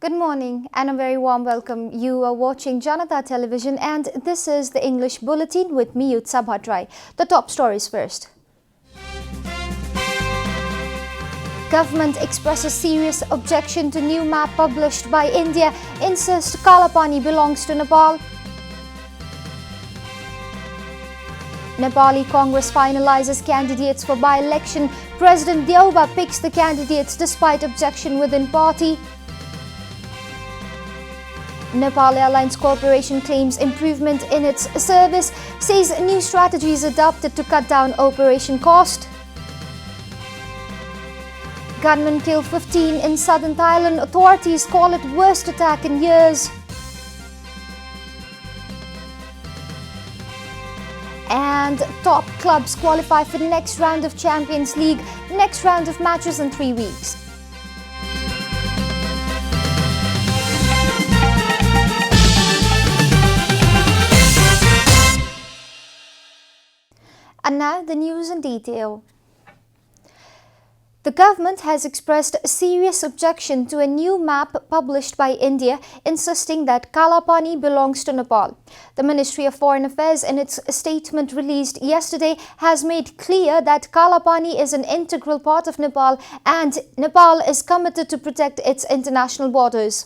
Good morning and a very warm welcome. You are watching JanataTelevision and this is the English Bulletin with me, Utsa Bhattrai. The top stories first. Government expresses serious objection to new map published by India, insists Kalapani belongs to Nepal. Nepali Congress finalizes candidates for by-election. President Deuba picks the candidates despite objection within party. Nepal Airlines Corporation claims improvement in its service, says new strategies adopted to cut down operation cost. Gunmen kill 15 in southern Thailand. Authorities call it worst attack in years. And top clubs qualify for the next round of Champions League. Next round of matches in 3 weeks. And now the news in detail. The government has expressed serious objection to a new map published by India, insisting that Kalapani belongs to Nepal. The Ministry of Foreign Affairs, in its statement released yesterday, has made clear that Kalapani is an integral part of Nepal and Nepal is committed to protect its international borders.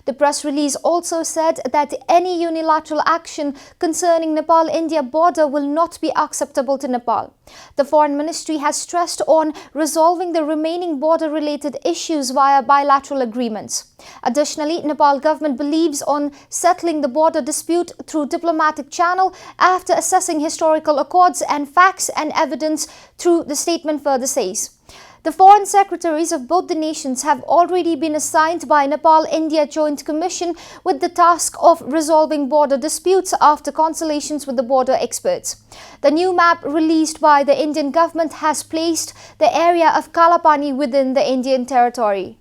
The press release also said that any unilateral action concerning Nepal-India border will not be acceptable to Nepal. The Foreign Ministry has stressed on resolving the remaining border-related issues via bilateral agreements. Additionally, Nepal government believes on settling the border dispute through diplomatic channel after assessing historical accords and facts and evidence, through the statement further says. The foreign secretaries of both the nations have already been assigned by Nepal-India Joint Commission with the task of resolving border disputes after consultations with the border experts. The new map released by the Indian government has placed the area of Kalapani within the Indian territory.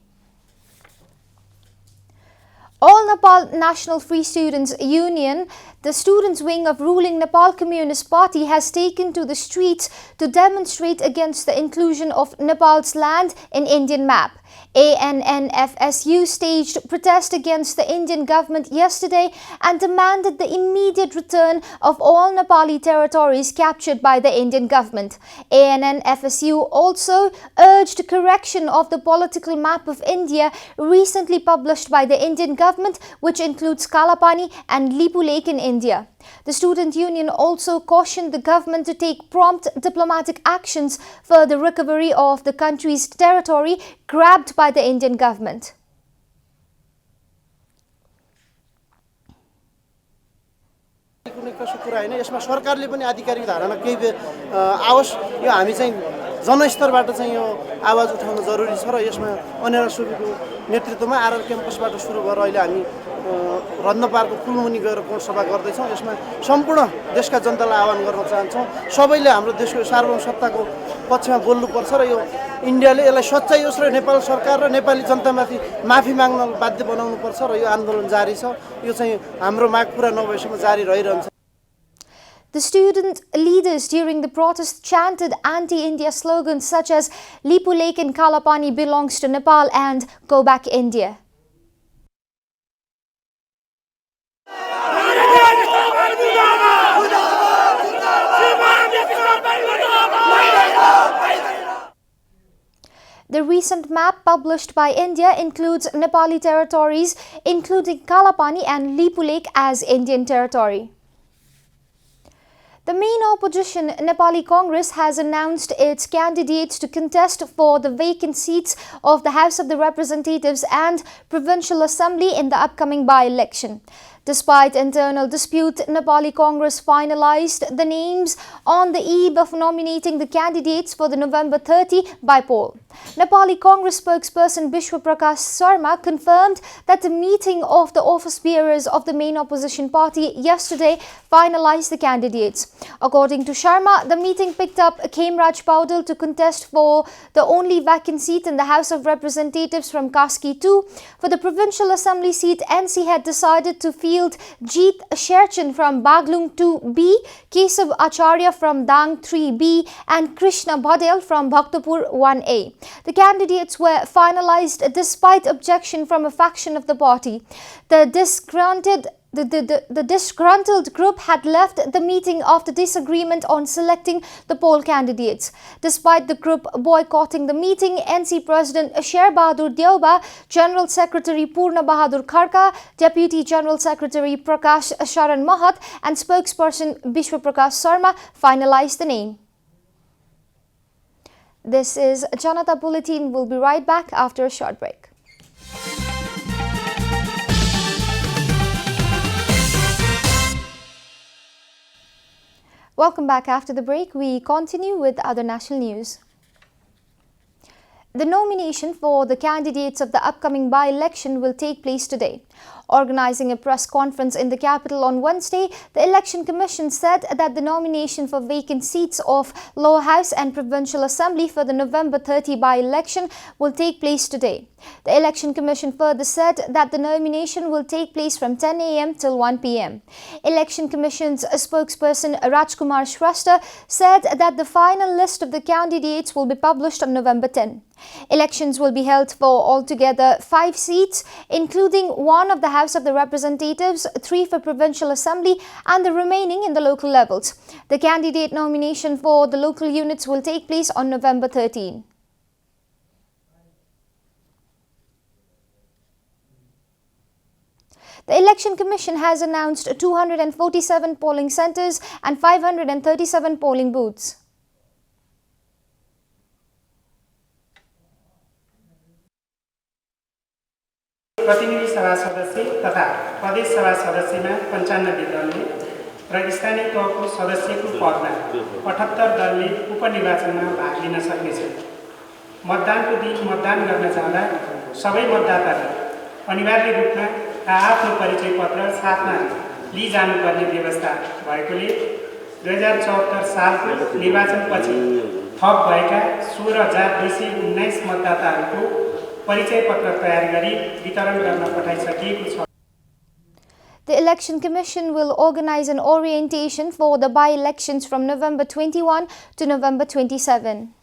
All Nepal National Free Students Union, the students' wing of ruling Nepal Communist Party, has taken to the streets to demonstrate against the inclusion of Nepal's land in Indian map. ANNFSU staged protest against the Indian government yesterday and demanded the immediate return of all Nepali territories captured by the Indian government. ANNFSU also urged correction of the political map of India recently published by the Indian government, which includes Kalapani and Lipu Lake in India. The student union also cautioned the government to take prompt diplomatic actions for the recovery of the country's territory grabbed by the Indian government. जनस्तरबाट चाहिँ यो आवाज उठाउन जरुरी छ र यसमा अनेरा सुबीको नेतृत्वमा RR क्याम्पसबाट सुरु भएर अहिले हामी रत्नपारको पुलमुनि गएर कोण सभा गर्दै छौं। यसमा सम्पूर्ण देशका जनतालाई आह्वान गर्न चाहन्छौं, सबैले हाम्रो देशको सार्वभौम सत्ताको पक्षमा बोल्नु पर्छ र यो इन्डियाले यसलाई सच्चाइयोस् र नेपाल सरकार र नेपाली जनतामाथि माफी माग्न बाध्य बनाउनु पर्छ र यो आन्दोलन जारी छ। यो चाहिँ हाम्रो माग पूरा नभएसम्म जारी रहिरहन्छ। The student leaders during the protest chanted anti-India slogans such as Lipu Lake in Kalapani belongs to Nepal and Go Back India. The recent map published by India includes Nepali territories, including Kalapani and Lipu Lake as Indian territory. The main opposition, Nepali Congress, has announced its candidates to contest for the vacant seats of the House of the Representatives and Provincial Assembly in the upcoming by-election. Despite internal dispute, Nepali Congress finalized the names on the eve of nominating the candidates for the November 30 by poll. Nepali Congress spokesperson Bishwa Prakash Sharma confirmed that the meeting of the office bearers of the main opposition party yesterday finalized the candidates. According to Sharma, the meeting picked up Khemraj Paudel to contest for the only vacant seat in the House of Representatives from Kaski 2. For the Provincial Assembly seat, NC had decided to field revealed Jeet Sherchan from Baglung 2B, Kesav Acharya from Dang 3B, and Krishna Badel from Bhaktapur 1A. The candidates were finalized despite objection from a faction of the party. The disgruntled group had left the meeting after disagreement on selecting the poll candidates. Despite the group boycotting the meeting, NC President Sher Bahadur Deuba, General Secretary Purna Bahadur Kharka, Deputy General Secretary Prakash Sharan Mahat, and spokesperson Bishwa Prakash Sarma finalized the name. This is Janata Bulletin. We'll be right back after a short break. Welcome back after the break. We continue with other national news. The nomination for the candidates of the upcoming by-election will take place today. Organizing a press conference in the capital on Wednesday, the Election Commission said that the nomination for vacant seats of Lower House and Provincial Assembly for the November 30 by-election will take place today. The Election Commission further said that the nomination will take place from 10 a.m. till 1 p.m. Election Commission's spokesperson Rajkumar Shrestha said that the final list of the candidates will be published on November 10. Elections will be held for altogether 5 seats, including 1 of the House of the Representatives, 3 for Provincial Assembly, and the remaining in the local levels. The candidate nomination for the local units will take place on November 13. The Election Commission has announced 247 polling centres and 537 polling booths. प्रतिनिधि सभा सदस्य तथा प्रदेश सभा सदस्यमा 95 दलले र स्थानीय तहको सदस्यको पदमा 78 दलले उपनिर्वाचनमा भाग लिन सक्नेछन्। मतदानको दिन मतदान गर्न जाँदा सबै मतदाताले अनिवार्य रूपमा आफ्नो परिचय पत्र साथमा लिइजानुपर्ने व्यवस्था भएकोले 2074 सालको निर्वाचनपछि थप भएका 16,219 मतदाताहरूको परिचय पत्र तयार गरी वितरण गर्न पठाइसकिएको छ। The Election Commission will organize an orientation for the by-elections from November 21 to November 27.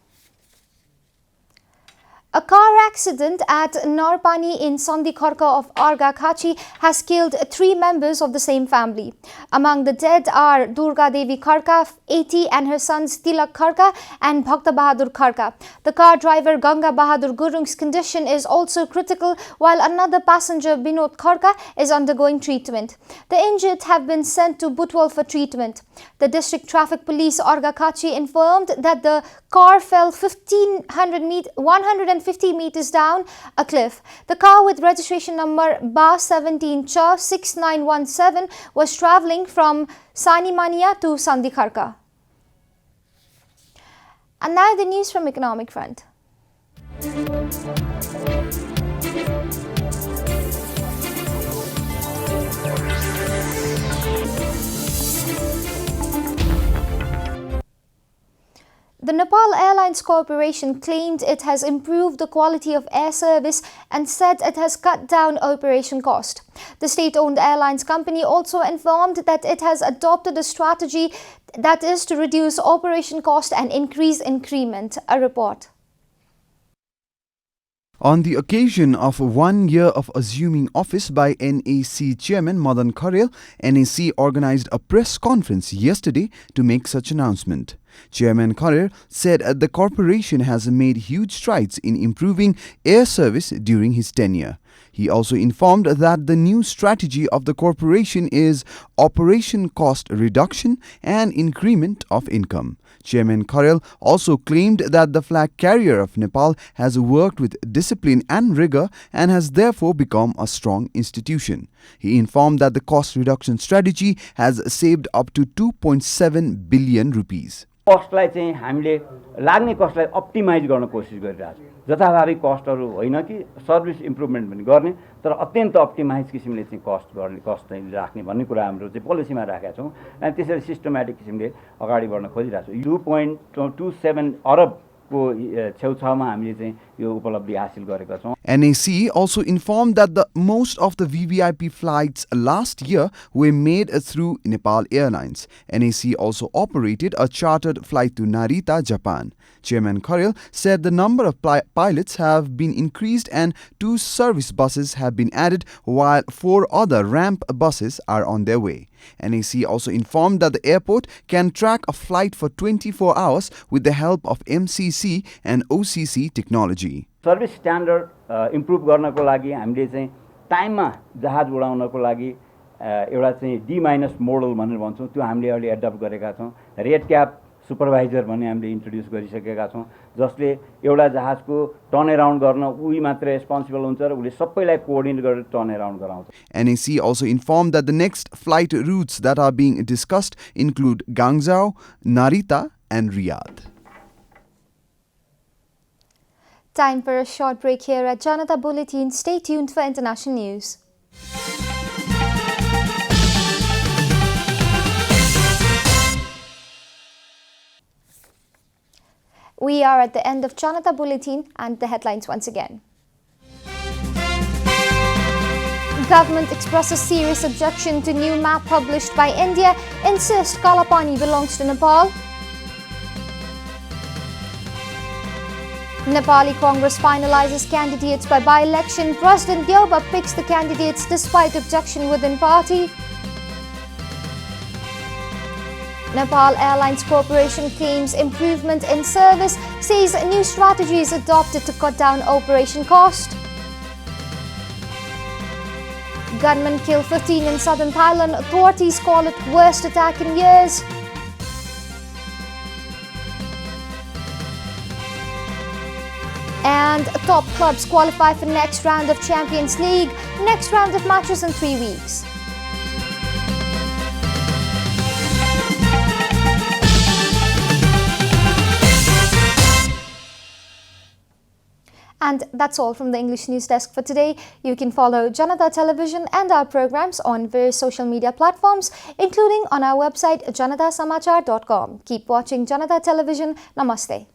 A car accident at Narpani in Sandikharka of Argakhachi has killed 3 members of the same family. Among the dead are Durga Devi Kharka, 80, and her sons Tilak Kharka and Bhakta Bahadur Kharka. The car driver Ganga Bahadur Gurung's condition is also critical, while another passenger Binod Kharka is undergoing treatment. The injured have been sent to Butwal for treatment. The District Traffic Police Argakhachi informed that the car fell 150 meters down a cliff. The car with registration number BA17 CHA 6917 was travelling from Sanimania to Sandikharka. And now the news from economic front. The Nepal Airlines Corporation claimed it has improved the quality of air service and said it has cut down operation cost. The state-owned airlines company also informed that it has adopted a strategy that is to reduce operation cost and increase increment. A report. On the occasion of 1 year of assuming office by NAC Chairman Madan Kharel, NAC organized a press conference yesterday to make such announcement. Chairman Kharel said the corporation has made huge strides in improving air service during his tenure. He also informed that the new strategy of the corporation is operation cost reduction and increment of income. Chairman Kharel also claimed that the flag carrier of Nepal has worked with discipline and rigor and has therefore become a strong institution. He informed that the cost reduction strategy has saved up to 2.7 billion rupees. कस्टलाई चाहिँ हामीले लाग्ने कस्टलाई optimise गर्न कोसिस गरिरहेको छौँ। जथाभावी कस्टहरु होइन कि सर्भिस इम्प्रुभमेन्ट पनि गर्ने तर अत्यन्त अप्टिमाइज किसिमले चाहिँ कस्ट चाहिँ राख्ने भन्ने कुरा हाम्रो चाहिँ पोलिसीमा राखेका छौँ अनि त्यसरी सिस्टमेटिक किसिमले अगाडि बढ्न खोजिरहेको छौँ। 2.27 अरबको छेउछाउमा हामीले चाहिँ यो उपलब्धि हासिल गरेका छौँ। NAC also informed that the most of the VVIP flights last year were made through Nepal Airlines. NAC also operated a chartered flight to Narita, Japan. Chairman Kharel said the number of pilots have been increased and 2 service buses have been added, while 4 other ramp buses are on their way. NAC also informed that the airport can track a flight for 24 hours with the help of MCC and OCC technology. Service standard improve गर्नको लागि हामीले चाहिँ टाइममा जहाज उडाउनको लागि एउटा चाहिँ D- model भनेर भन्छौँ, त्यो हामीले अहिले एडप्ट गरेका छौँ। रेड क्याप सुपरभाइजर भन्ने हामीले इन्ट्रोड्युस गरिसकेका छौँ, जसले एउटा जहाजको टर्न अराउन्ड गर्न उही मात्र रेस्पोन्सिबल हुन्छ र उसले सबैलाई कोअर्डिनेट गरेर टर्न अराउन्ड गराउँछ। NAC also informed that the next flight routes that are being discussed include Guangzhou, Narita and Riyadh. Time for a short break here at Janata Bulletin. Stay tuned for international news. We are at the end of Janata Bulletin and the headlines once again. Government expresses serious objection to new map published by India, insists Kalapani belongs to Nepal. Nepali Congress finalizes candidates by by-election. President Dioba picks the candidates despite objection within party. Nepal Airlines Corporation claims improvement in service, says new strategies adopted to cut down operation cost. Gunmen kill 15 in southern Thailand. Authorities call it worst attack in years. And top clubs qualify for next round of Champions League. Next round of matches in 3 weeks. And that's all from the English News Desk for today. You can follow Janata Television and our programs on various social media platforms, including on our website janatasamachar.com. Keep watching Janata Television. Namaste.